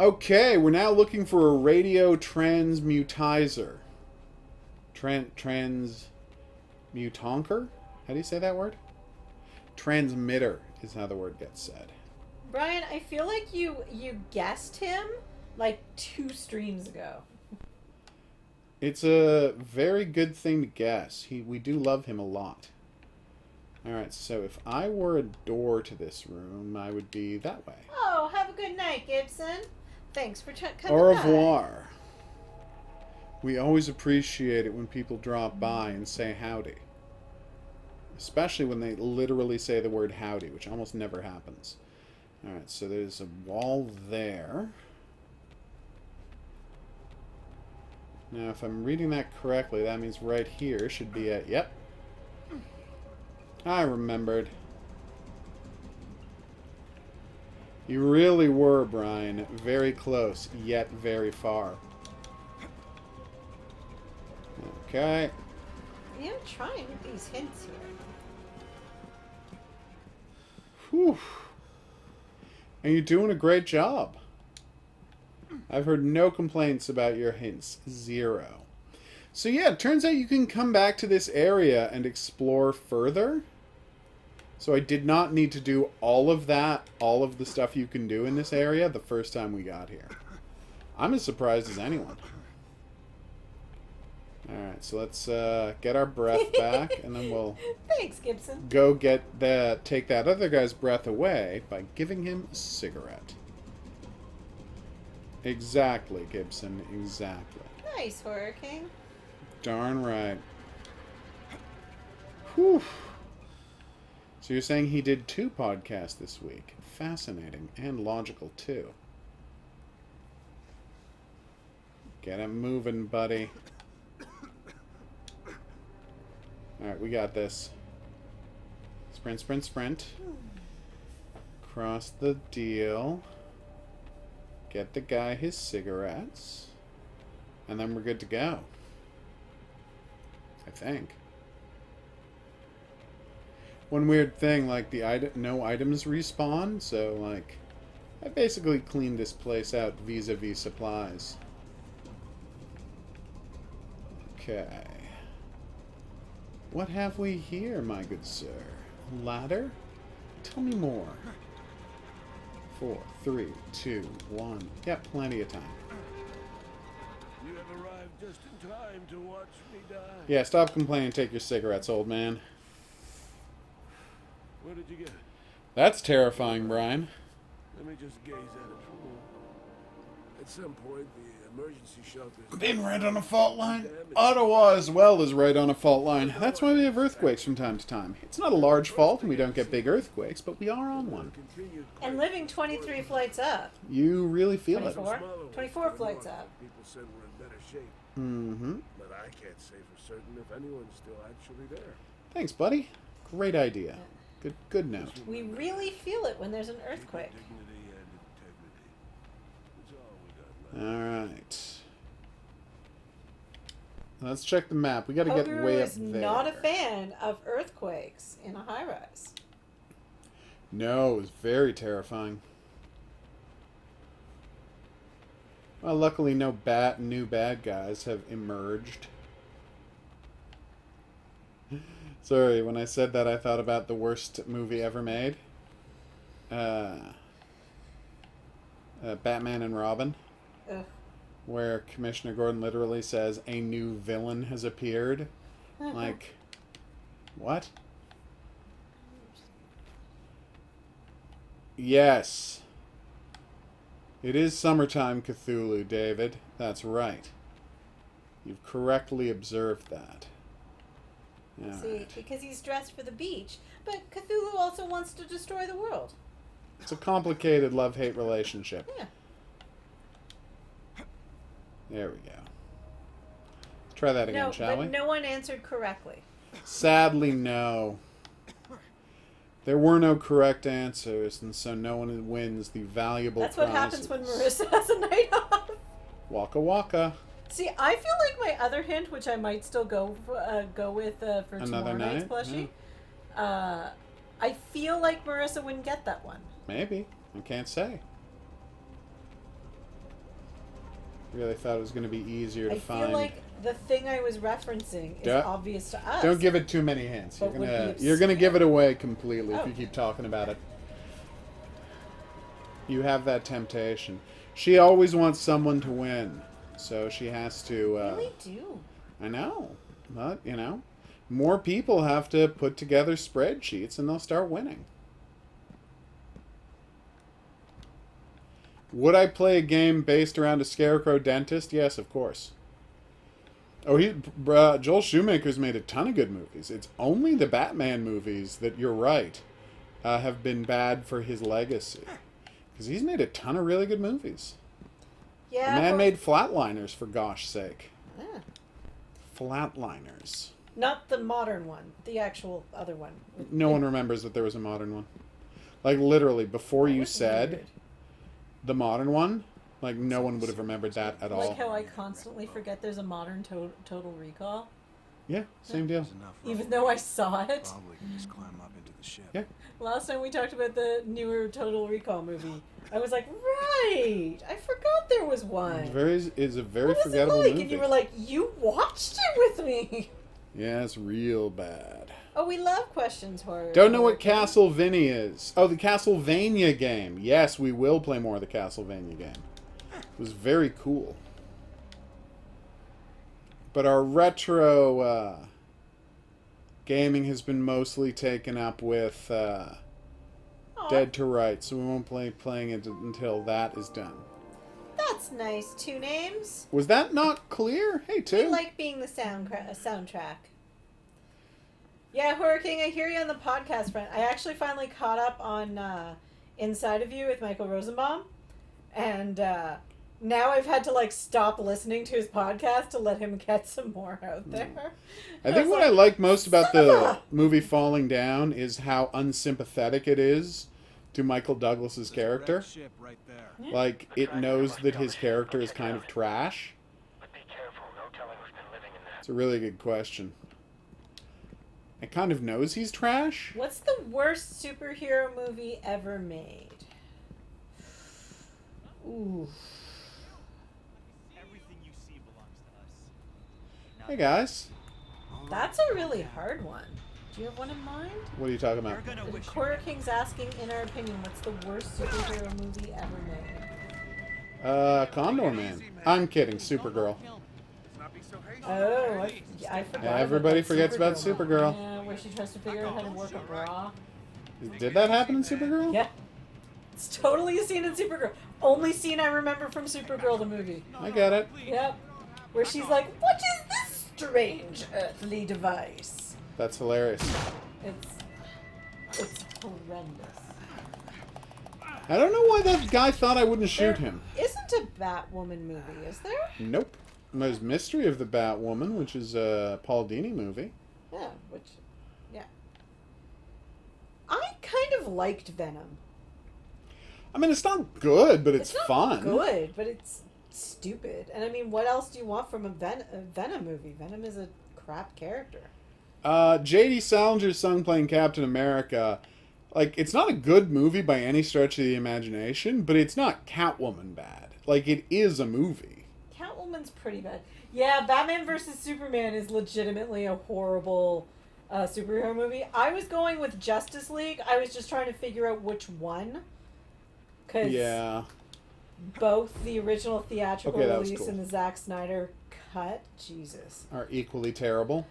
Okay, we're now looking for a radio transmutizer. Transmutonker? How do you say that word? Transmitter is how the word gets said. Brian, I feel like you guessed him like 2 streams ago. It's a very good thing to guess. We do love him a lot. Alright, so if I were a door to this room, I would be that way. Oh, have a good night, Gibson. Thanks for coming Au revoir. We always appreciate it when people drop by and say howdy. Especially when they literally say the word howdy, which almost never happens. Alright, so there's a wall there. Now, if I'm reading that correctly, that means right here should be a... Yep. I remembered. You really were, Brian. Very close, yet very far. Okay. I am trying with these hints here. Whew. And you're doing a great job. I've heard no complaints about your hints. 0. So yeah, it turns out you can come back to this area and explore further. So I did not need to do all of that, all of the stuff you can do in this area the first time we got here. I'm as surprised as anyone. Alright, so let's get our breath back, and then we'll... Thanks, Gibson. Go take that other guy's breath away by giving him a cigarette. Exactly, Gibson, exactly. Nice, Horror King. Darn right. Whew. So you're saying he did 2 podcasts this week. Fascinating and logical, too. Get him moving, buddy. Alright, we got this. Sprint, sprint, sprint. Cross the deal. Get the guy his cigarettes. And then we're good to go. I think. One weird thing, like no items respawn, so like I basically cleaned this place out vis-a-vis supplies. Okay. What have we here, my good sir? A ladder? Tell me more. 4, 3, 2, 1. Yep, plenty of time. You have arrived just in time to watch me die. Yeah, stop complaining and take your cigarettes, old man. Where did you get it? That's terrifying, Brian. Let me just gaze at it for a moment. At some point, the emergency shelters... Been right on a fault line. Ottawa as well is right on a fault line. That's why we have earthquakes from time to time. It's not a large fault and we don't get big earthquakes, but we are on one. And living 23 flights up. You really feel 24? it. 24 flights up. People said we're in better shape. Mm-hmm. But I can't say for certain if anyone's still actually there. Thanks, buddy. Great idea. Good note. We really feel it when there's an earthquake. Dignity and integrity. That's all we got left. Alright. Let's check the map. We gotta get Hogaroo way up is there. not a fan of earthquakes in a high-rise. No, it was very terrifying. Well, luckily no new bad guys have emerged. Sorry, when I said that I thought about the worst movie ever made. Batman and Robin. Ugh. Where Commissioner Gordon literally says, a new villain has appeared. Like, what? Yes. It is summertime Cthulhu, David. That's right. You've correctly observed that. All See, right. because he's dressed for the beach, but Cthulhu also wants to destroy the world. It's a complicated love-hate relationship. Yeah. There we go. Try that again, No, shall but we? no one answered correctly. Sadly, no. There were no correct answers, and so no one wins the valuable That's what prizes. happens when Marissa has a night off. Waka waka. See, I feel like my other hint, which I might still go with for Another tomorrow night's night? plushie. I feel like Marissa wouldn't get that one. Maybe. I can't say. Really thought it was going to be easier to I find. feel like the thing I was referencing is Yeah. obvious to us. Don't give it too many hints. But would be You're gonna give it away completely if Oh. you keep talking about it. You have that temptation. She always wants someone to win, so she has to. I really do. I know, but you know, more people have to put together spreadsheets, and they'll start winning. Would I play a game based around a scarecrow dentist? Yes, of course. Oh, Joel Schumacher's made a ton of good movies. It's only the Batman movies that, you're right, have been bad for his legacy. Because he's made a ton of really good movies. Yeah. The man but- made Flatliners, for gosh sake. Ah. Flatliners. Not the modern one. The actual other one. No one remembers that there was a modern one. Like, literally, before That you was said weird. the modern one, like, no one would have remembered that at all. Like how I constantly forget there's a modern Total Recall, Yeah, same deal. There's enough even room. though I saw it. Probably can just climb up into the ship. Yeah. Last time we talked about the newer Total Recall movie, I was like, right, I forgot there was one. It's a very What was it forgettable like? movie. And you were like, you watched it with me. Yeah, it's real bad. Oh, we love questions, horror. Don't know what Castlevania is. Oh, the Castlevania game. Yes, we will play more of the Castlevania game. It was very cool. But our retro gaming has been mostly taken up with Aw, Dead to Rights, so we won't playing it until that is done. That's nice. 2 names. Was that not clear? Hey, We two. like being the soundtrack. Yeah, Horror King, I hear you on the podcast front. I actually finally caught up on Inside of You with Michael Rosenbaum, and now I've had to like stop listening to his podcast to let him get some more out there. I think what I like most about the movie Falling Down is how unsympathetic it is to Michael Douglas's character. Ship right there. Like, it knows that his character is kind of trash. But be careful, no telling who's been living in that. It's a really good question. It kind of knows he's trash. What's the worst superhero movie ever made? Ooh. Everything you see belongs to us. Hey guys, That's a really hard one. Do you have one in mind? what are you talking about? You're gonna The wish you Horror King's asking, in our opinion, what's the worst superhero movie ever made? Condor Man. I'm kidding, Supergirl. Oh, I forgot. Yeah, everybody about that forgets about one. Supergirl. Yeah, where she tries to figure out how to work a bra. Did that happen in Supergirl? Yeah. It's totally a scene in Supergirl. Only scene I remember from Supergirl, the movie. I get it. Yep. Where she's like, what is this strange earthly device? That's hilarious. It's horrendous. I don't know why that guy thought I wouldn't shoot him. Isn't a Batwoman movie, is there? Nope. There's Mystery of the Batwoman, which is a Paul Dini movie. Yeah, yeah. I kind of liked Venom. I mean, it's not good, but it's not fun. good, but it's stupid. And I mean, what else do you want from a Venom movie? Venom is a crap character. J.D. Salinger's son playing Captain America. Like, it's not a good movie by any stretch of the imagination, but it's not Catwoman bad. Like, it is a movie. Catwoman's pretty bad. Yeah, Batman vs. Superman is legitimately a horrible superhero movie. I was going with Justice League. I was just trying to figure out which one. Because Yeah. both the original theatrical Okay, that was release cool. and the Zack Snyder cut, Jesus. Are equally terrible.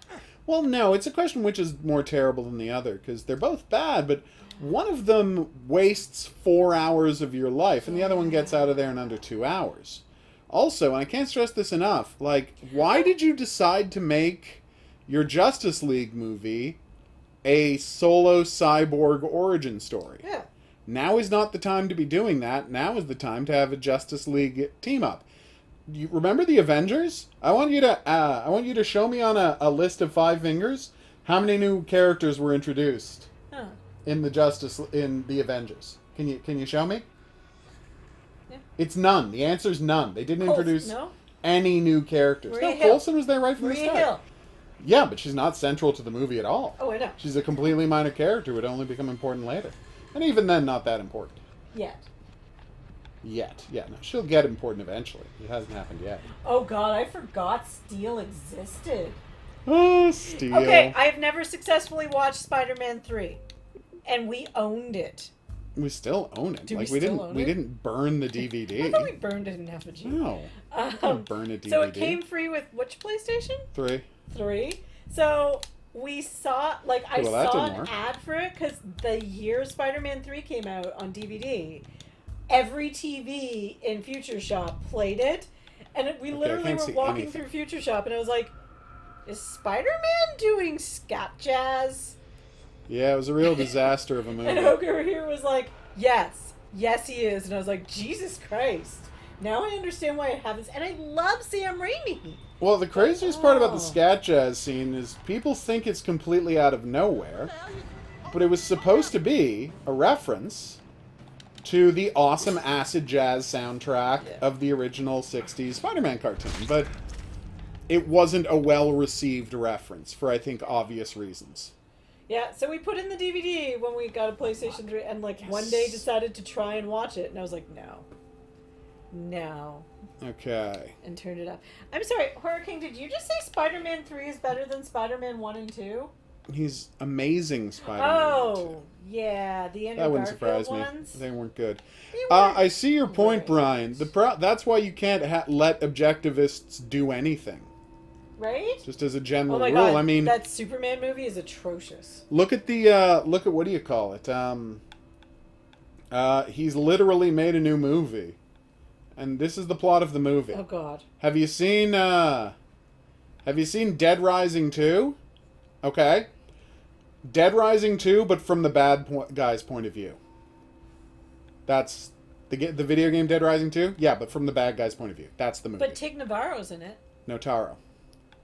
Well, no, it's a question which is more terrible than the other, because they're both bad, but one of them wastes 4 hours of your life, and the other one gets out of there in under 2 hours. Also, and I can't stress this enough, like, why did you decide to make your Justice League movie a solo cyborg origin story? Yeah. Now is not the time to be doing that. Now is the time to have a Justice League team up. You remember the Avengers? I want you to show me on a list of 5 fingers how many new characters were introduced Huh. in the Avengers. Can you show me? Yeah. It's none. The answer's none. They didn't introduce No? any new characters. Maria No, Hill. Coulson was there right from the Maria start. Hill. Yeah, but she's not central to the movie at all. Oh, I know. She's a completely minor character who would only become important later. And even then, not that important. Yet. Yet. Yeah, no, she'll get important eventually. It hasn't happened yet. Oh god, I forgot Steel existed. Oh, Steel. Okay, I've never successfully watched Spider-Man 3. And we owned it. We still own it. Do we like still didn't own we it? didn't burn the DVD. I thought we burned it in effigy. No. Don't burn a DVD. So it came free with which PlayStation? 3. 3. So we saw, like, I Well, that saw didn't an work. ad for it because the year Spider-Man 3 came out on DVD, every TV in Future Shop played it. And we Okay, I literally can't were see walking anything. through Future Shop and I was like, is Spider-Man doing scat jazz? Yeah, it was a real disaster of a movie. And Hoger here was like, yes, he is. And I was like, Jesus Christ. Now I understand why it happens. And I love Sam Raimi. Well, the craziest part about Oh. the scat jazz scene is people think it's completely out of nowhere, but it was supposed to be a reference to the awesome acid jazz soundtrack Yeah. of the original 60s Spider-Man cartoon, but it wasn't a well-received reference for, I think, obvious reasons. Yeah, so we put in the DVD when we got a PlayStation 3 and, like, one day decided to try and watch it. And I was like, no. Okay. And turned it up. I'm sorry, Horror King, did you just say Spider-Man 3 is better than Spider-Man 1 and 2? He's amazing Spider-Man. Oh, yeah, the Andrew That wouldn't Garfield surprise me. ones. They weren't good. They weren't I see your point, great. Brian. That's why you can't let objectivists do anything. Right? Just as a general Oh my rule. god, I mean, that Superman movie is atrocious. look at what do you call it? He's literally made a new movie, and this is the plot of the movie. Oh god. Have you seen Dead Rising 2? Okay. Dead Rising 2, but from the guy's point of view. That's the video game Dead Rising 2? Yeah, but from the bad guy's point of view. That's the movie. But Tig Navarro's in it. Notaro.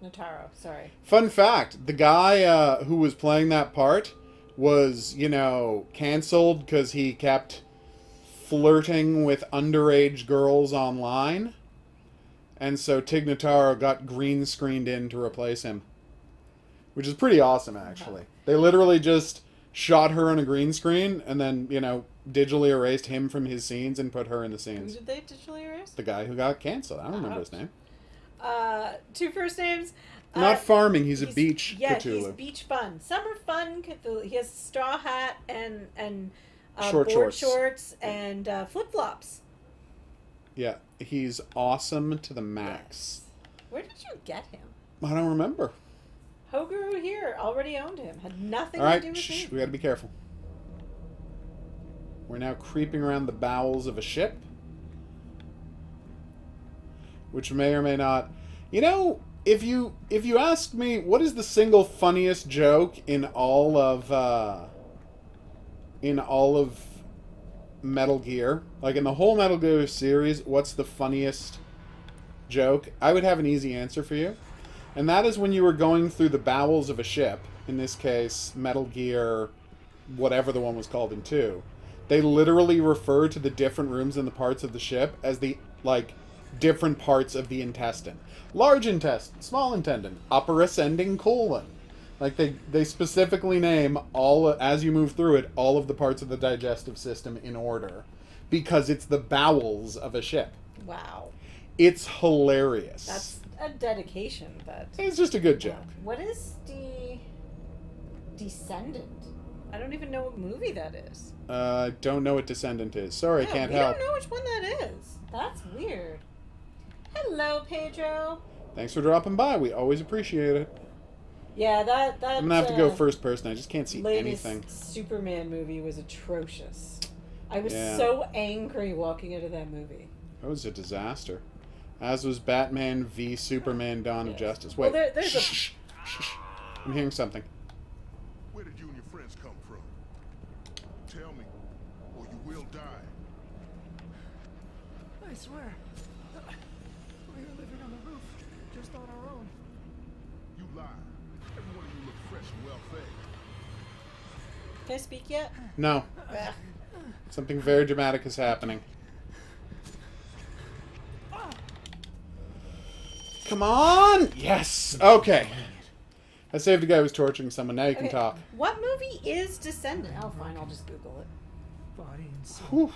Notaro, sorry. Fun fact, the guy who was playing that part was, canceled because he kept flirting with underage girls online. And so Tig Notaro got green screened in to replace him. Which is pretty awesome, actually. They literally just shot her on a green screen and then, digitally erased him from his scenes and put her in the Who scenes. did they digitally erase? The guy who got canceled. I don't remember his name. Two first names. Not farming, he's a beach Yeah, Cthulhu. he's beach fun. Summer fun Cthulhu. He has a straw hat and Short board shorts. and flip-flops. Yeah, he's awesome to the max. Where did you get him? I don't remember. Hoguru here already owned him. Had nothing All to right, do with shh, me. we gotta be careful. We're now creeping around the bowels of a ship, which may or may not. If you ask me, what is the single funniest joke in all of Metal Gear, like in the whole Metal Gear series, what's the funniest joke? I would have an easy answer for you. And that is when you were going through the bowels of a ship, in this case, Metal Gear, whatever the one was called in 2, they literally refer to the different rooms and the parts of the ship as the, different parts of the intestine. Large intestine, small intestine, upper ascending colon. They specifically name as you move through it, all of the parts of the digestive system in order. Because it's the bowels of a ship. Wow. It's hilarious. That's a dedication, but... It's just a good joke. What is Descendant? I don't even know what movie that is. Don't know what Descendant is. Sorry, Yeah, can't we help. don't know which one that is. That's weird. Hello, Pedro. Thanks for dropping by. We always appreciate it. Yeah, that I'm gonna have to go first person. I just can't see latest anything. Superman movie was atrocious. I was Yeah. so angry walking into that movie. That was a disaster. As was Batman v Superman: Dawn of Yes. Justice. Well, Wait, there's a- shh, shh, shh. I'm hearing something. Where did you and your friends come from? Tell me, or you will die. I swear. We were living on the roof, just on our own. You lie. Every one of you look fresh and well fed. Can I speak yet? No, Ugh. something very dramatic is happening. Come on! Yes! Okay. I saved a guy who was torturing someone. Now you can Okay, talk. What movie is Descendant? Oh, fine. I'll just Google it. Body and soul. Whew.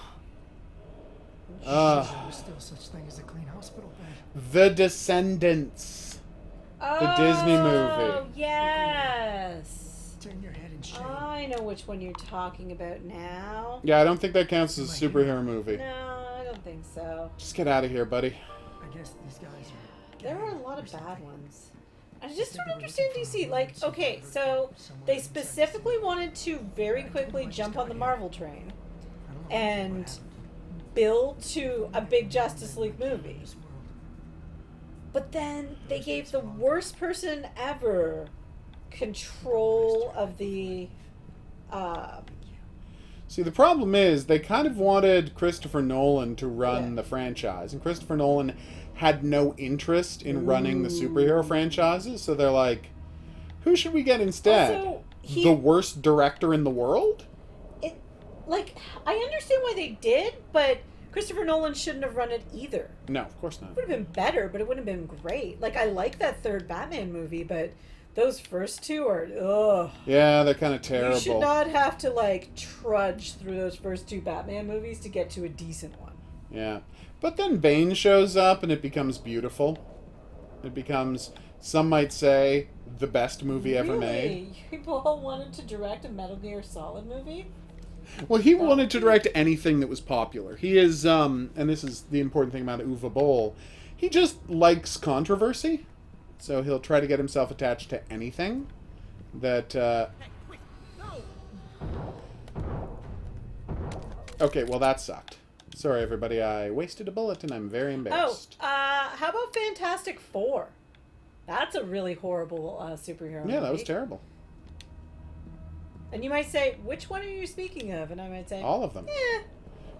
There was still such thing as a clean hospital bed. The Descendants. Oh, Disney movie. yes. Turn your head and shake. I know which one you're talking about now. Yeah, I don't think that counts as a superhero movie. No, I don't think so. Just get out of here, buddy. I guess these guys are... There are a lot of bad ones. I just don't understand DC. Like, okay, so they specifically wanted to very quickly jump on the Marvel train and build to a big Justice League movie. But then they gave the worst person ever control of the... See, the problem is they kind of wanted Christopher Nolan to run the franchise, and Christopher Nolan had no interest in running the superhero franchises, so they're like, who should we get instead? Also, the worst director in the world? I understand why they did, but Christopher Nolan shouldn't have run it either. No, of course not. It would have been better, but it wouldn't have been great. Like, I like that third Batman movie, but those first two are, ugh. Yeah, they're kind of terrible. You should not have to, like, trudge through those first two Batman movies to get to a decent one. Yeah. But then Bane shows up and it becomes beautiful. It becomes, some might say, the best movie ever made. People all wanted to direct a Metal Gear Solid movie? Well, he wanted to direct anything that was popular. He is, and this is the important thing about Uwe Boll, he just likes controversy. So he'll try to get himself attached to anything that, Okay, well that sucked. Sorry, everybody. I wasted a bullet, and I'm very embarrassed. How about Fantastic Four? That's a really horrible superhero movie. Yeah, that was terrible. And you might say, which one are you speaking of? And I might say, All of them. eh.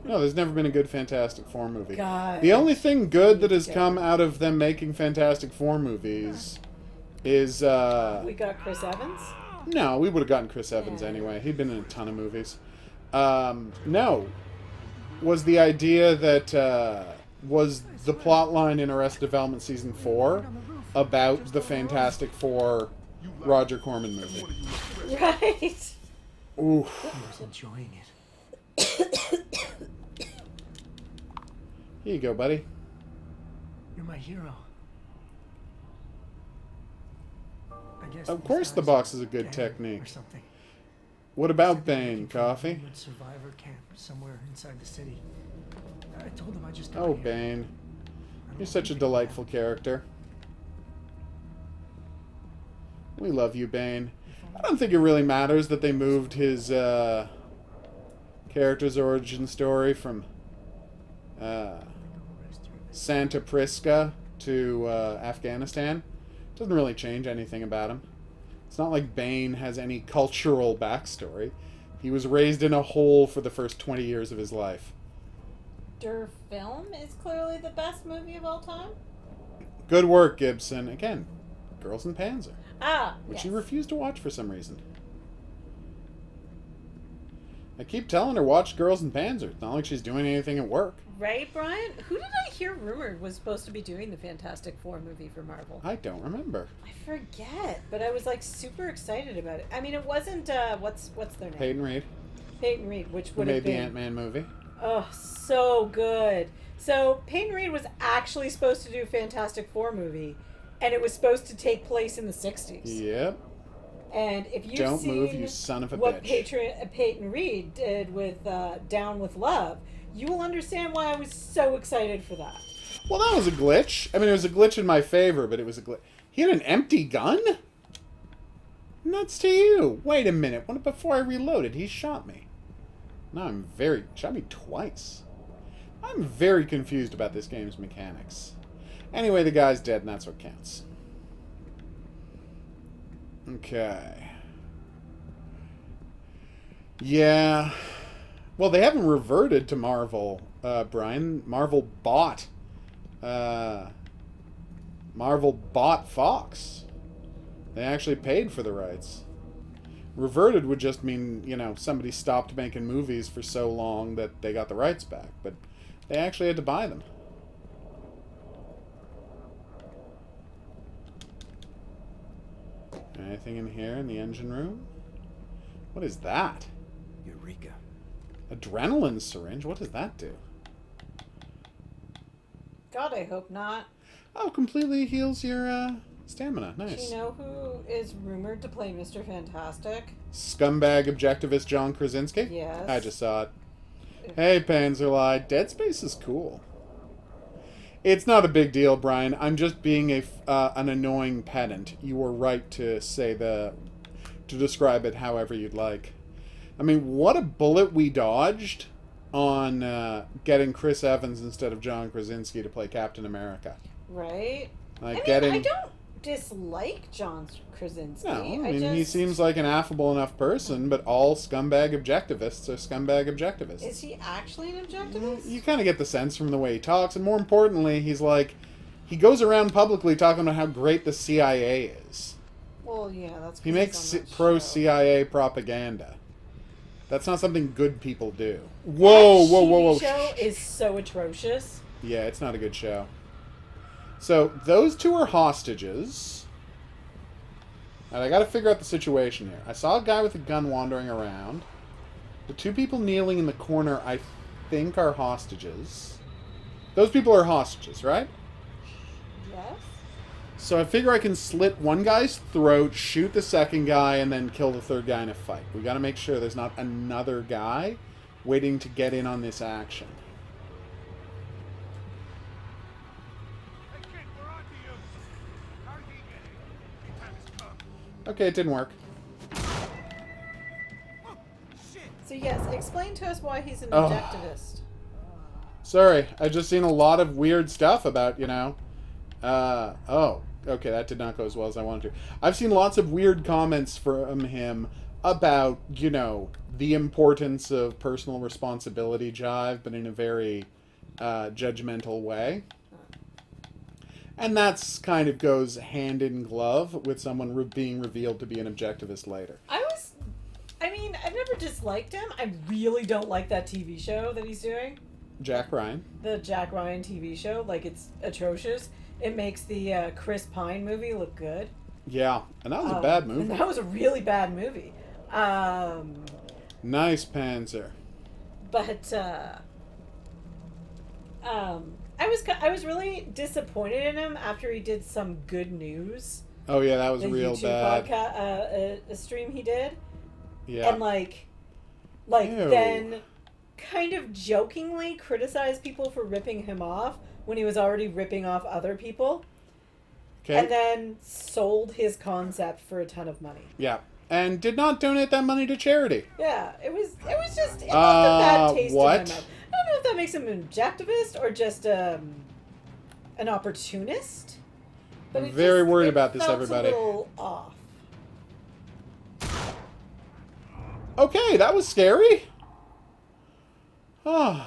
No, there's never been a good Fantastic Four movie. God. The only thing good that has come out of them making Fantastic Four movies is, We got Chris Evans? No, we would have gotten Chris Evans anyway. He'd been in a ton of movies. No. Was the idea that, was the plot line in Arrested Development Season 4 about the Fantastic Four Roger Corman movie. Right. Oof. I was enjoying it. Here you go, buddy. You're my hero. I guess Of these course the guys box are is a good gang technique. Or something. What about Said they were Bane? looking for a Coffee? wounded survivor camp somewhere inside the city. I told them I just got Oh, here. Bane. I don't You're know such a anything delightful about character. We love you, Bane. it. I don't think it really matters that they moved his character's origin story from Santa Prisca to Afghanistan. Doesn't really change anything about him. It's not like Bane has any cultural backstory. He was raised in a hole for the first 20 years of his life. Der Film is clearly the best movie of all time. Good work, Gibson. Again, Girls in Panzer, which yes. she refused to watch for some reason. I keep telling her, watch Girls in Panzer. It's not like she's doing anything at work. Right, Brian? Who did I hear rumored was supposed to be doing the Fantastic Four movie for Marvel? I don't remember. I forget, but I was like super excited about it. I mean, it wasn't what's their name? Peyton Reed, Peyton Reed, which who would have made the been Ant-Man movie. oh so good. So Peyton Reed was actually supposed to do a Fantastic Four movie, and it was supposed to take place in the '60s. Yep. And if you've Don't seen move, you son of a what bitch. Peyton Reed did with Down with Love, you will understand why I was so excited for that. Well, that was a glitch. I mean, it was a glitch in my favor, but it was a glitch. He had an empty gun? Nuts to you. Wait a minute. Before I reloaded, he shot me. Now shot me twice. I'm very confused about this game's mechanics. Anyway, the guy's dead, and that's what counts. Okay. Yeah. Well, they haven't reverted to Marvel, Brian. Marvel bought Fox. They actually paid for the rights. Reverted would just mean, somebody stopped making movies for so long that they got the rights back. But they actually had to buy them. Anything in here in the engine room? What is that? Eureka. Adrenaline syringe? What does that do? God, I hope not. Oh, completely heals your stamina. Do Nice. you know who is rumored to play Mr. Fantastic? Scumbag objectivist John Krasinski? Yes. I just saw it. Hey, Panzerlie. Dead Space is cool. It's not a big deal, Brian. I'm just being an annoying pedant. You were right to say to describe it however you'd like. I mean, what a bullet we dodged on getting Chris Evans instead of John Krasinski to play Captain America. Right? Like I don't dislike John Krasinski. No, I mean, he seems like an affable enough person, but all scumbag objectivists are scumbag objectivists. Is he actually an objectivist? You kind of get the sense from the way he talks, and more importantly, he goes around publicly talking about how great the CIA is. Well, yeah, that's 'cause He makes he's on that pro-CIA propaganda. That's not something good people do. Whoa, show. whoa, whoa, whoa. That show is so atrocious. Yeah, it's not a good show. So, those two are hostages. And I gotta figure out the situation here. I saw a guy with a gun wandering around. The two people kneeling in the corner, I think, are hostages. Those people are hostages, right? Yes. So I figure I can slit one guy's throat, shoot the second guy, and then kill the third guy in a fight. We gotta make sure there's not another guy waiting to get in on this action. Hey kid, we're on to you. How did he get in? He had his cup. Okay, it didn't work. Oh, shit. So yes, explain to us why he's an Oh. objectivist. Sorry, I just seen a lot of weird stuff about, oh, okay, that did not go as well as I wanted to. I've seen lots of weird comments from him about, the importance of personal responsibility jive, but in a very judgmental way. And that's kind of goes hand in glove with someone being revealed to be an objectivist later. I've never disliked him. I really don't like that TV show that he's doing. Jack Ryan. The Jack Ryan TV show. Like, it's atrocious. It makes the Chris Pine movie look good. Yeah, and that was a bad movie. And that was a really bad movie. Nice, Panzer. But I was really disappointed in him after he did some Good News. Oh yeah, that was The real YouTube bad. a stream he did. Yeah. And like Ew. then kind of jokingly criticized people for ripping him off when he was already ripping off other people. Okay. And then sold his concept for a ton of money. Yeah. And did not donate that money to charity. Yeah, it was just it left a bad taste what? in my mouth. I don't know if that makes him an objectivist or just an opportunist. But I'm very worried it about this, felt everybody. A little off. Okay, that was scary. Oh.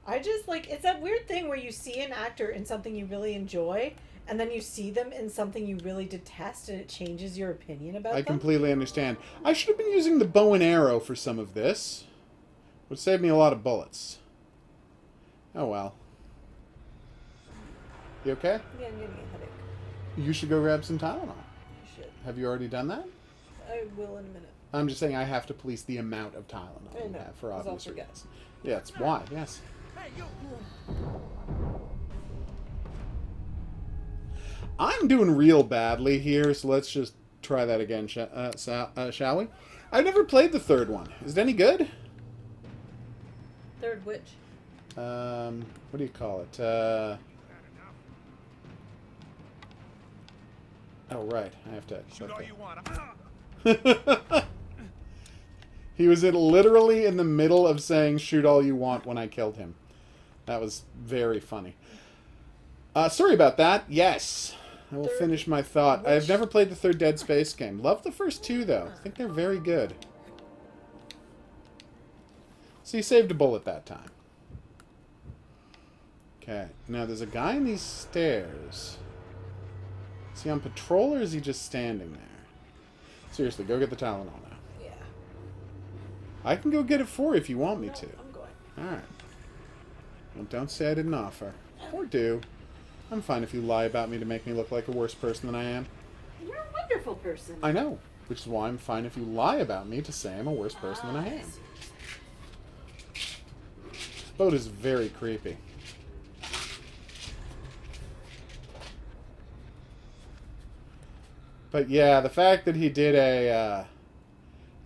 I just it's that weird thing where you see an actor in something you really enjoy, and then you see them in something you really detest, and it changes your opinion about I them. completely understand. I should have been using the bow and arrow for some of this. Would save me a lot of bullets. Oh well. You okay? Yeah, I'm getting a headache. You should go grab some Tylenol. You should. Have you already done that? I will in a minute. I'm just saying I have to police the amount of Tylenol I you know, have for 'cause I'll obvious forget. reasons. Yeah, that's why, yes. Hey, you. I'm doing real badly here, so let's just try that again, shall we? I've never played the third one. Is it any good? Third which? What do you call it? Oh, right. I have to... Shoot all you want. He was literally in the middle of saying shoot all you want when I killed him. That was very funny. Sorry about that. Yes. I will finish my thought. I've never played the third Dead Space game. Love the first two, though. I think they're very good. So you saved a bullet that time. Okay. Now, there's a guy in these stairs. Is he on patrol, or is he just standing there? Seriously, go get the Tylenol now. Yeah. I can go get it for you if you want me No, to. I'm going. Alright. Well, don't say I didn't offer. Or do. I'm fine if you lie about me to make me look like a worse person than I am. You're a wonderful person. I know. Which is why I'm fine if you lie about me to say I'm a worse person than I am. Boat is very creepy. But yeah, the fact that he did a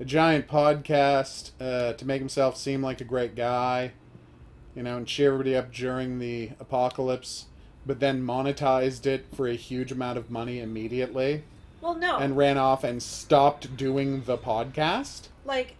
giant podcast to make himself seem like a great guy, you know, and cheer everybody up during the apocalypse, but then monetized it for a huge amount of money immediately, Well, no. and ran off and stopped doing the podcast. Like,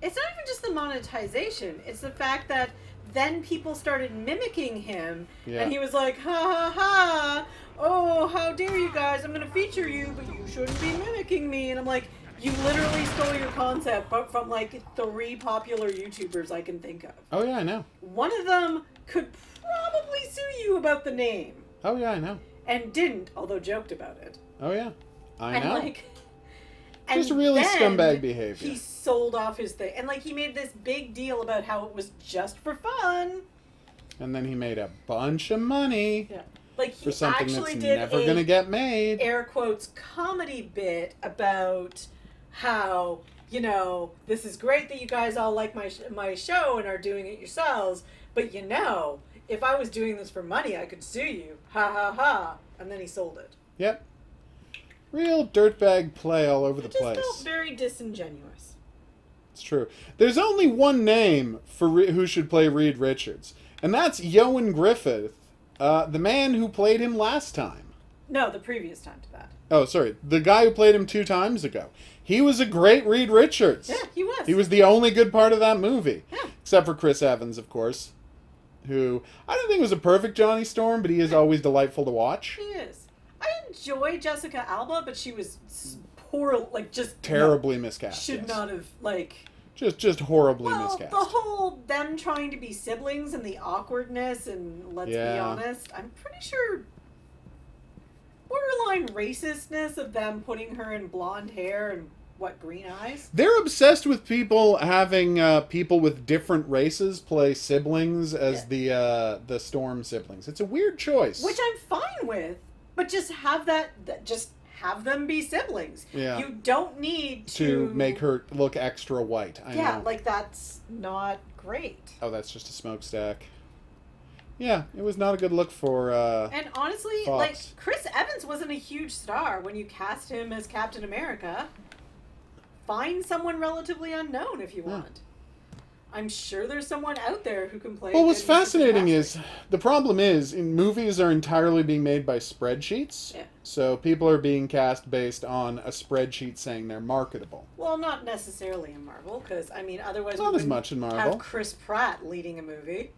it's not even just the monetization. It's the fact that then people started mimicking him, Yeah. and he was like, ha ha ha, oh, how dare you guys, I'm going to feature you, but you shouldn't be mimicking me. And I'm like, you literally stole your concept but from like 3 popular YouTubers I can think of. Oh yeah, I know. One of them could probably sue you about the name, Oh yeah, I know. and didn't, although joked about it. Oh yeah, I And know. like, Just and really then scumbag behavior. He sold off his thing, and like he made this big deal about how it was just for fun. And then he made a bunch of money Yeah, like he for something actually that's did never a gonna get made. air quotes comedy bit about how, you know, this is great that you guys all like my show and are doing it yourselves, but you know, if I was doing this for money, I could sue you. Ha ha ha! And then he sold it. Yep. Real dirtbag play all over the It just place. felt very disingenuous. It's true. There's only one name for who should play Reed Richards, and that's Ioan Griffith, the man who played him last time. No, the previous time to that. Oh, sorry. The guy who played him 2 times ago. He was a great Reed Richards. Yeah, he was. He was the only good part of that movie. Yeah. Except for Chris Evans, of course. Who, I don't think was a perfect Johnny Storm, but he is always delightful to watch. He is. I enjoy Jessica Alba, but she was poor, like just Terribly miscast. should yes. not have like. Just horribly Well, miscast. the whole them trying to be siblings and the awkwardness, and let's be Yeah. honest, I'm pretty sure borderline racistness of them putting her in blonde hair and green eyes. They're obsessed with people having people with different races play siblings as the Storm siblings. It's a weird choice. Which I'm fine with, but just have just have them be siblings. Yeah. You don't need to make her look extra white. I know. like that's not great. Oh, that's just a smokestack. Yeah, it was not a good look for. And honestly, Fox. like Chris Evans wasn't a huge star when you cast him as Captain America. Find someone relatively unknown if you want. I'm sure there's someone out there who can play. Well, what's good Mr. fascinating Fantastic. is the problem is in movies are entirely being made by spreadsheets. Yeah. So people are being cast based on a spreadsheet saying they're marketable. Well, not necessarily in Marvel, because I mean, otherwise Not we as wouldn't much in Marvel. have Chris Pratt leading a movie.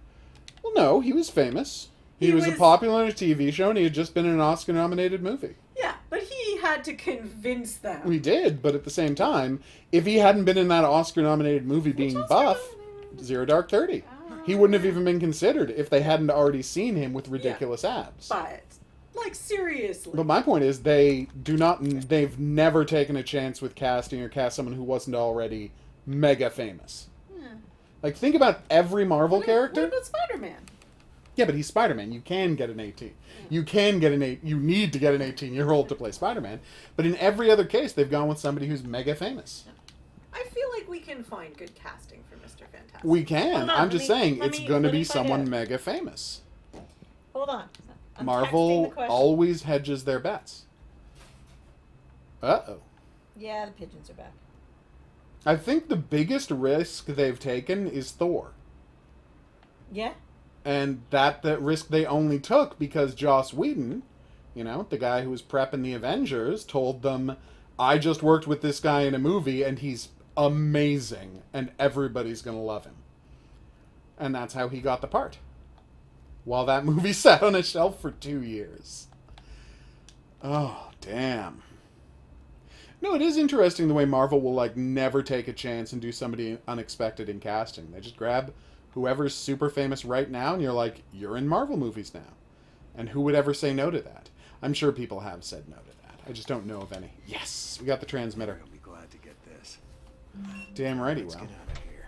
Well, no, he was famous. He was popular in a TV show, and he had just been in an Oscar-nominated movie. Yeah, but he had to convince them. We did, but at the same time, if he hadn't been in that Oscar-nominated movie being buff, Zero Dark 30, he wouldn't have even been considered if they hadn't already seen him with ridiculous abs. But, like, seriously. But my point is, they've never taken a chance with casting or cast someone who wasn't already mega famous. Like, think about every Marvel character. What about Spider-Man? Yeah, but he's Spider-Man. You can get an 18. You need to get an 18-year-old to play Spider-Man. But in every other case, they've gone with somebody who's mega famous. I feel like we can find good casting for Mr. Fantastic. We can. Hold on, I'm just saying, let it's me- going to let me be find someone out. mega famous. Hold on. I'm texting Marvel the question. always hedges their bets. Uh-oh. Yeah, the pigeons are back. I think the biggest risk they've taken is Thor. Yeah? And that risk they only took because Joss Whedon, you know, the guy who was prepping the Avengers, told them, I just worked with this guy in a movie and he's amazing and everybody's going to love him. And that's how he got the part. While that movie sat on a shelf for 2 years. Oh, damn. No, it is interesting the way Marvel will, like, never take a chance and do somebody unexpected in casting. They just grab whoever's super famous right now, and you're like, you're in Marvel movies now. And who would ever say no to that? I'm sure people have said no to that. I just don't know of any. Yes, we got the transmitter. I'll be glad to get this. Damn righty, Let's well. get out of here.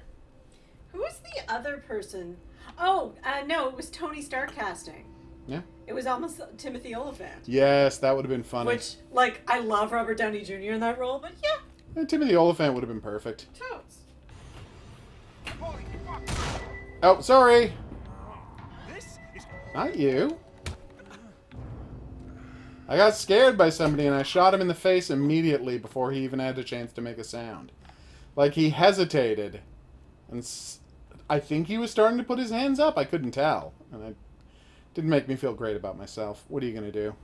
Who was the other person? Oh, no, it was Tony Stark casting. Yeah. It was almost Timothy Olyphant. Yes, that would have been funny. Which, like, I love Robert Downey Jr. in that role, but yeah, And Timothy Olyphant would have been perfect. totes. Holy fuck! Oh, sorry. This is... Not you. I got scared by somebody and I shot him in the face immediately before he even had a chance to make a sound. Like, he hesitated. And I think he was starting to put his hands up. I couldn't tell. And it didn't make me feel great about myself. What are you going to do?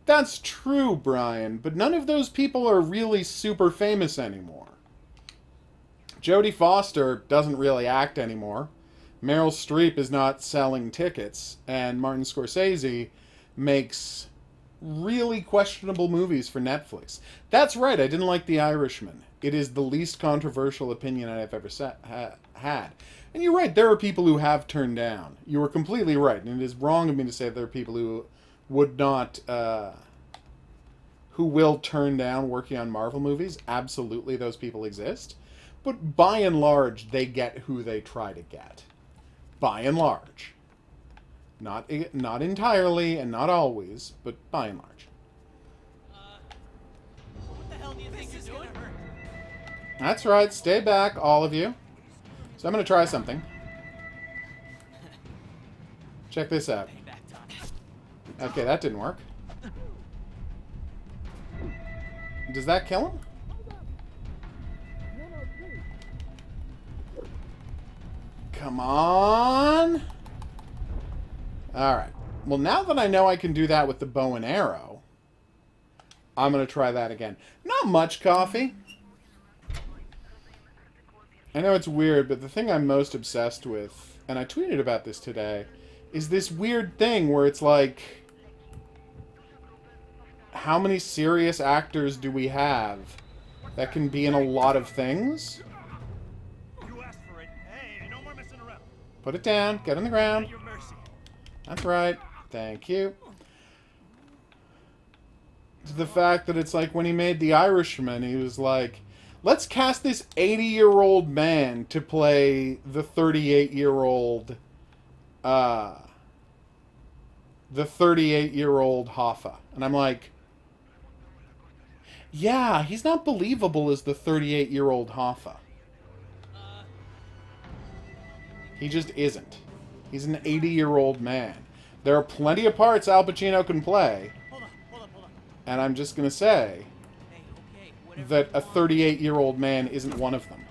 That's true, Brian, but none of those people are really super famous anymore. Jodie Foster doesn't really act anymore. Meryl Streep is not selling tickets, and Martin Scorsese makes really questionable movies for Netflix. That's right, I didn't like The Irishman. It is the least controversial opinion I've ever had. And you're right, there are people who have turned down. You were completely right, and it is wrong of me to say there are people who would not, who will turn down working on Marvel movies. Absolutely, those people exist. But by and large, they get who they try to get. By and large. Not entirely and not always, but by and large. What the hell do you think you're doing? That's right. Stay back, all of you. So I'm going to try something. Check this out. Payback time. Okay, that didn't work. Does that kill him? Come on. Alright. Well, now that I know I can do that with the bow and arrow, I'm going to try that again. Not much coffee. I know it's weird, but the thing I'm most obsessed with, and I tweeted about this today, is this weird thing where it's like, how many serious actors do we have that can be in a lot of things? You asked for it. Hey, no more messing around. Put it down. Get on the ground. At your mercy. That's right. Thank you. To the fact that it's like when he made The Irishman, he was like, let's cast this 80-year-old man to play the 38-year-old, the 38-year-old Hoffa. And I'm like, yeah, he's not believable as the 38-year-old Hoffa. He just isn't. He's an 80-year-old man. There are plenty of parts Al Pacino can play. Hold on. And I'm just going to say Hey, okay, whatever that you a want. 38-year-old man isn't one of them.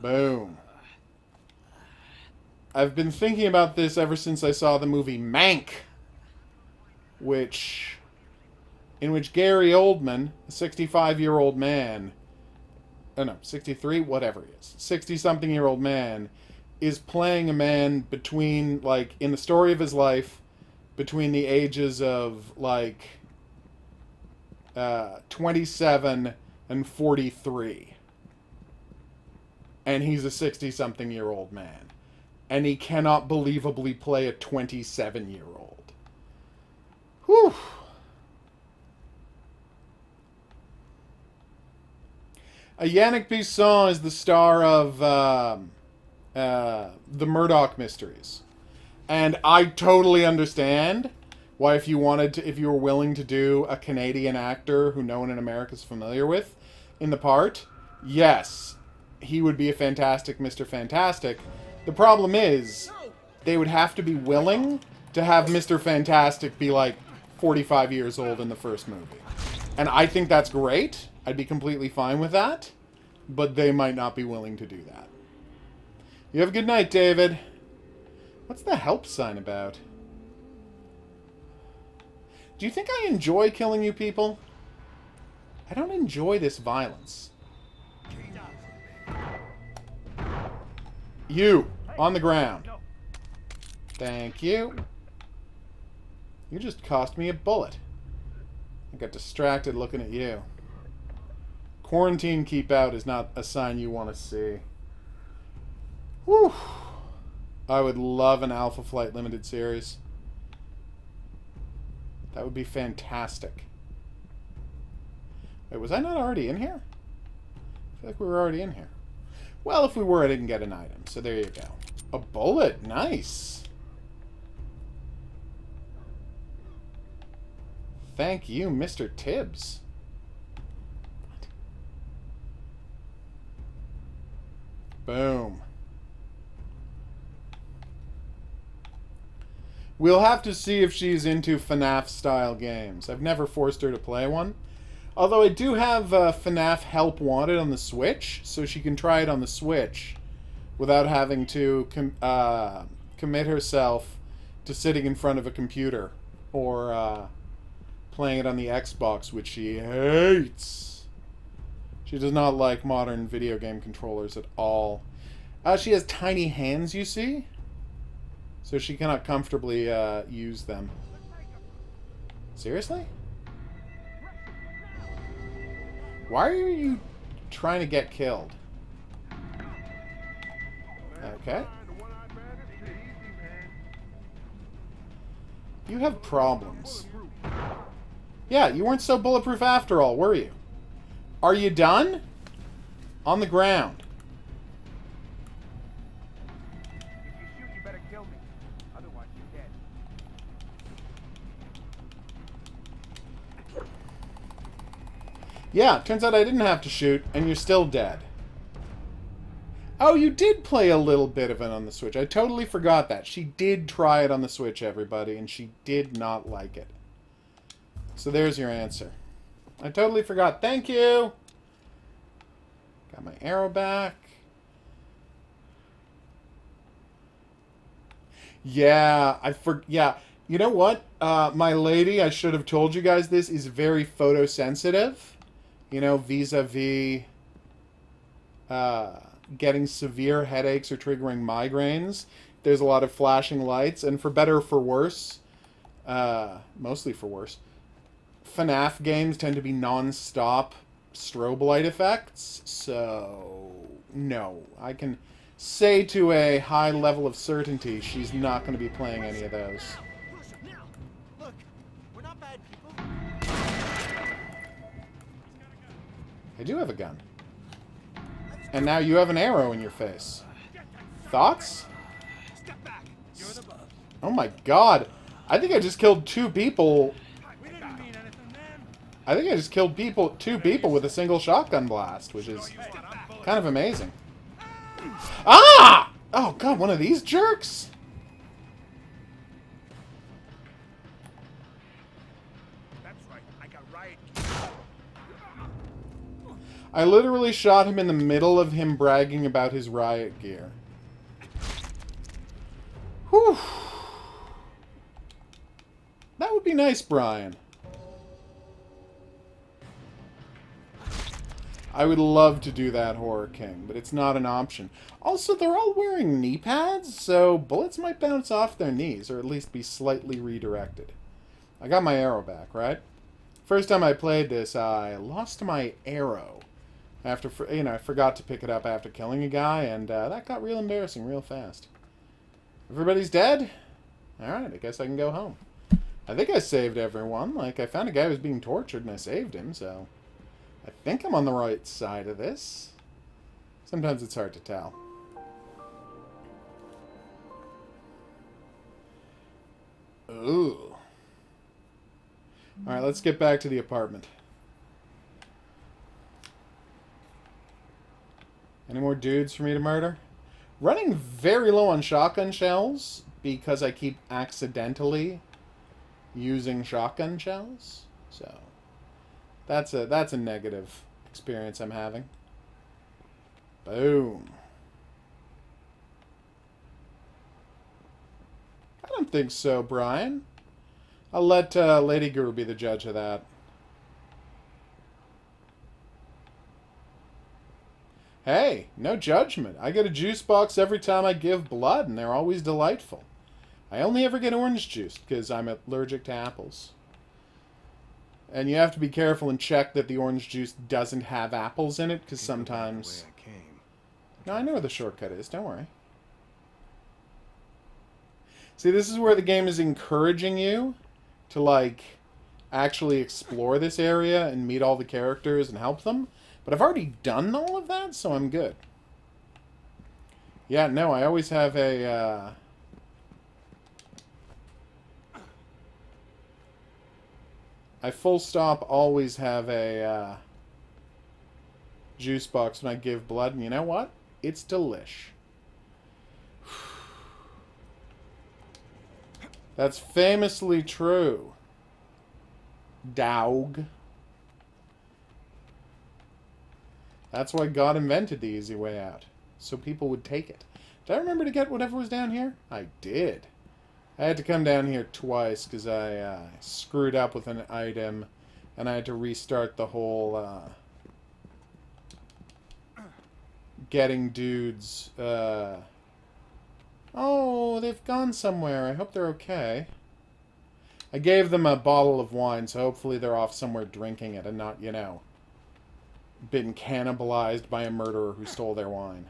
Boom. I've been thinking about this ever since I saw the movie Mank, in which Gary Oldman, a 65-year-old man, oh no, 63, whatever he is, 60-something-year-old man, is playing a man between, like, in the story of his life, between the ages of, like, 27 and 43. And he's a 60-something-year-old man. And he cannot believably play a 27-year-old. Whew. Yannick Bisson is the star of the Murdoch Mysteries. And I totally understand why if you were willing to do a Canadian actor who no one in America is familiar with in the part, yes, he would be a fantastic Mr. Fantastic. The problem is, they would have to be willing to have Mr. Fantastic be like 45 years old in the first movie. And I think that's great. I'd be completely fine with that. But they might not be willing to do that. You have a good night, David. What's the help sign about? Do you think I enjoy killing you people? I don't enjoy this violence. You, on the ground. Thank you. You just cost me a bullet. I got distracted looking at you. Quarantine keep out is not a sign you want to see. Whew. I would love an Alpha Flight limited series. That would be fantastic. Wait, was I not already in here? I feel like we were already in here. Well, if we were, I didn't get an item, so there you go. A bullet, nice. Thank you, Mr. Tibbs. Boom. We'll have to see if she's into FNAF-style games. I've never forced her to play one. Although I do have FNAF Help Wanted on the Switch, so she can try it on the Switch without having to commit herself to sitting in front of a computer or playing it on the Xbox, which she hates. She does not like modern video game controllers at all. She has tiny hands, you see, so she cannot comfortably use them. Seriously? Why are you trying to get killed? Okay. You have problems. Yeah, you weren't so bulletproof after all, were you? Are you done? On the ground. If you shoot, you better kill me. Otherwise, you're dead. Yeah, turns out I didn't have to shoot, and you're still dead. Oh, you did play a little bit of it on the Switch. I totally forgot that. She did try it on the Switch, everybody, and she did not like it. So there's your answer. I totally forgot. Thank you! Got my arrow back. Yeah, yeah. You know what? My lady, I should have told you guys this, is very photosensitive. You know, vis-a-vis getting severe headaches or triggering migraines. There's a lot of flashing lights, and for better or for worse, mostly for worse, FNAF games tend to be non-stop strobe light effects, so no. I can say to a high level of certainty she's not going to be playing any of those. Now, look, we're not bad people. I do have a gun. And now you have an arrow in your face. Thoughts? Step back. You're the boss. Oh my god. I think I just killed two people. We didn't mean anything, man. I think I just killed two people with a single shotgun blast, which is kind of amazing. Ah! Oh god, one of these jerks? That's right. I got riot. I literally shot him in the middle of him bragging about his riot gear. Whew. That would be nice, Brian. I would love to do that, Horror King, but it's not an option. Also, they're all wearing knee pads, so bullets might bounce off their knees, or at least be slightly redirected. I got my arrow back, right? First time I played this, I lost my arrow. After, I forgot to pick it up after killing a guy, and that got real embarrassing real fast. Everybody's dead? Alright, I guess I can go home. I think I saved everyone. Like, I found a guy who was being tortured, and I saved him, so I think I'm on the right side of this. Sometimes it's hard to tell. Ooh. Alright, let's get back to the apartment. Any more dudes for me to murder? Running very low on shotgun shells because I keep accidentally using shotgun shells. So that's a negative experience I'm having. Boom. I don't think so, Brian. I'll let Lady Guru be the judge of that. Hey, no judgment. I get a juice box every time I give blood, and they're always delightful. I only ever get orange juice, because I'm allergic to apples. And you have to be careful and check that the orange juice doesn't have apples in it, because sometimes... No, I know where the shortcut is, don't worry. See, this is where the game is encouraging you to, like, actually explore this area and meet all the characters and help them. But I've already done all of that, so I'm good. Yeah, no, I always have a, I full stop always have a, juice box when I give blood, and you know what? It's delish. That's famously true. Dog. That's why God invented the easy way out. So people would take it. Did I remember to get whatever was down here? I did. I had to come down here twice because I screwed up with an item. And I had to restart the whole getting dudes. Oh, they've gone somewhere. I hope they're okay. I gave them a bottle of wine, so hopefully they're off somewhere drinking it and not, you know, been cannibalized by a murderer who stole their wine.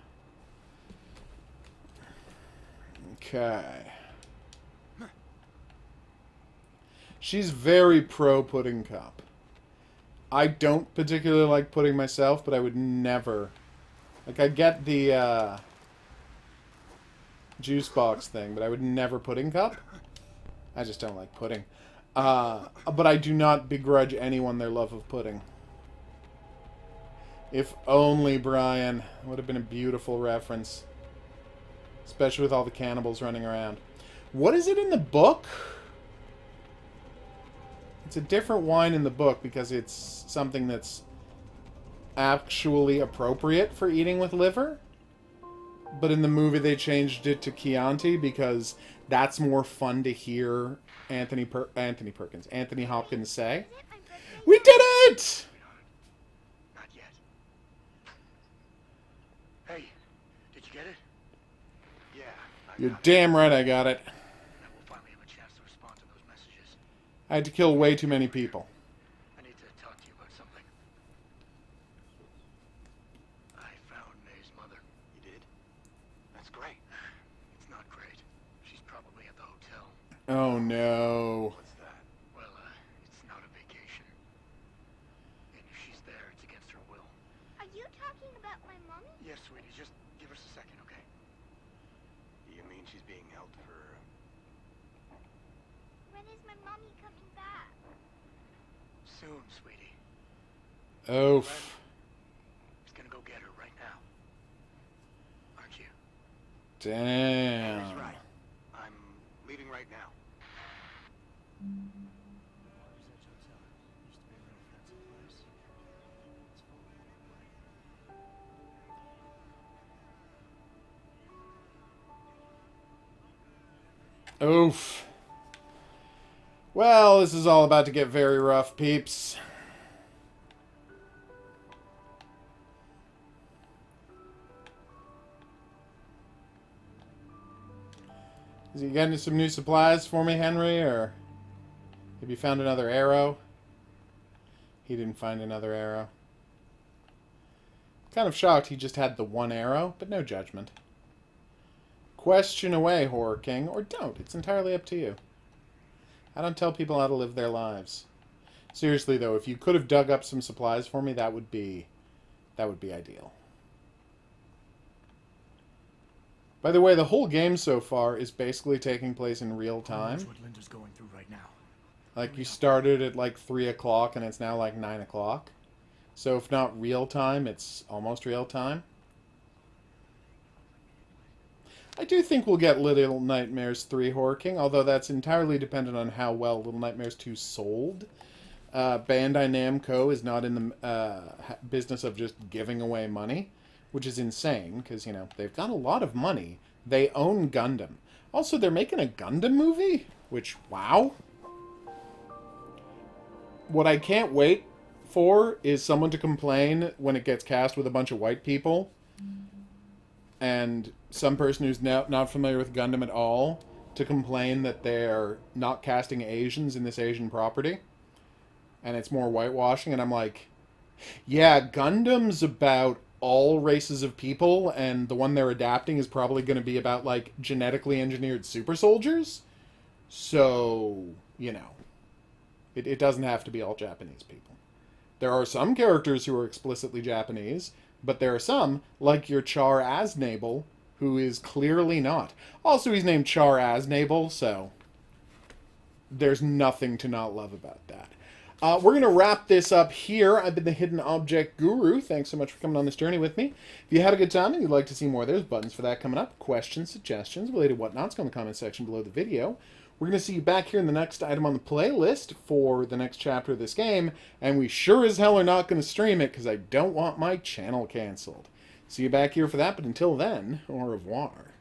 Okay. She's very pro pudding cup. I don't particularly like pudding myself, but I would never... Like, I get the juice box thing, but I would never pudding cup. I just don't like pudding. But I do not begrudge anyone their love of pudding. If only, Brian. Would have been a beautiful reference. Especially with all the cannibals running around. What is it in the book? It's a different wine in the book because it's something that's actually appropriate for eating with liver. But in the movie they changed it to Chianti because that's more fun to hear Anthony Hopkins say. We did it! Not yet. Hey, did you get it? Yeah, I You're got it. damn right I got it. Now we'll finally have a chance to respond to those messages. I had to kill way too many people. I need to talk to you about something. I found May's mother. You did? That's great. It's not great. She's probably at the hotel. Oh no. What's that? Well, it's not a vacation. And if she's there, it's against her will. Are you talking about my mommy? Yes, sweetie, just give us a second, okay? You mean she's being held for... When is my mommy coming back? soon, sweetie. Oof. He's gonna go get her right now. Aren't you? Damn. He's right. I'm leaving right now. Oof. Well, this is all about to get very rough, peeps. Is he getting some new supplies for me, Henry, or have you found another arrow? He didn't find another arrow. Kind of shocked he just had the one arrow, but no judgment. Question away, Horror King, or don't. It's entirely up to you. I don't tell people how to live their lives. Seriously, though, if you could have dug up some supplies for me, that would be ideal. By the way, the whole game so far is basically taking place in real time. Who knows what Linda's going through right now? Like, you started at like 3 o'clock and it's now like 9 o'clock. So if not real time, it's almost real time. I do think we'll get Little Nightmares 3 Horror King, although that's entirely dependent on how well Little Nightmares 2 sold. Bandai Namco is not in the business of just giving away money, which is insane, because, you know, they've got a lot of money. They own Gundam. Also, they're making a Gundam movie, which, wow. What I can't wait for is someone to complain when it gets cast with a bunch of white people, and some person who's not familiar with Gundam at all to complain that they're not casting Asians in this Asian property, and it's more whitewashing, and I'm like, yeah, Gundam's about all races of people, and the one they're adapting is probably going to be about, like, genetically engineered super soldiers, so, you know, it doesn't have to be all Japanese people. There are some characters who are explicitly Japanese, but there are some, like your Char Aznable, who is clearly not. Also, he's named Char Aznable, so there's nothing to not love about that. We're going to wrap this up here. I've been the Hidden Object Guru. Thanks so much for coming on this journey with me. If you had a good time and you'd like to see more, there's buttons for that coming up. Questions, suggestions, related whatnots, go in the comment section below the video. We're going to see you back here in the next item on the playlist for the next chapter of this game. And we sure as hell are not going to stream it because I don't want my channel canceled. See you back here for that, but until then, au revoir.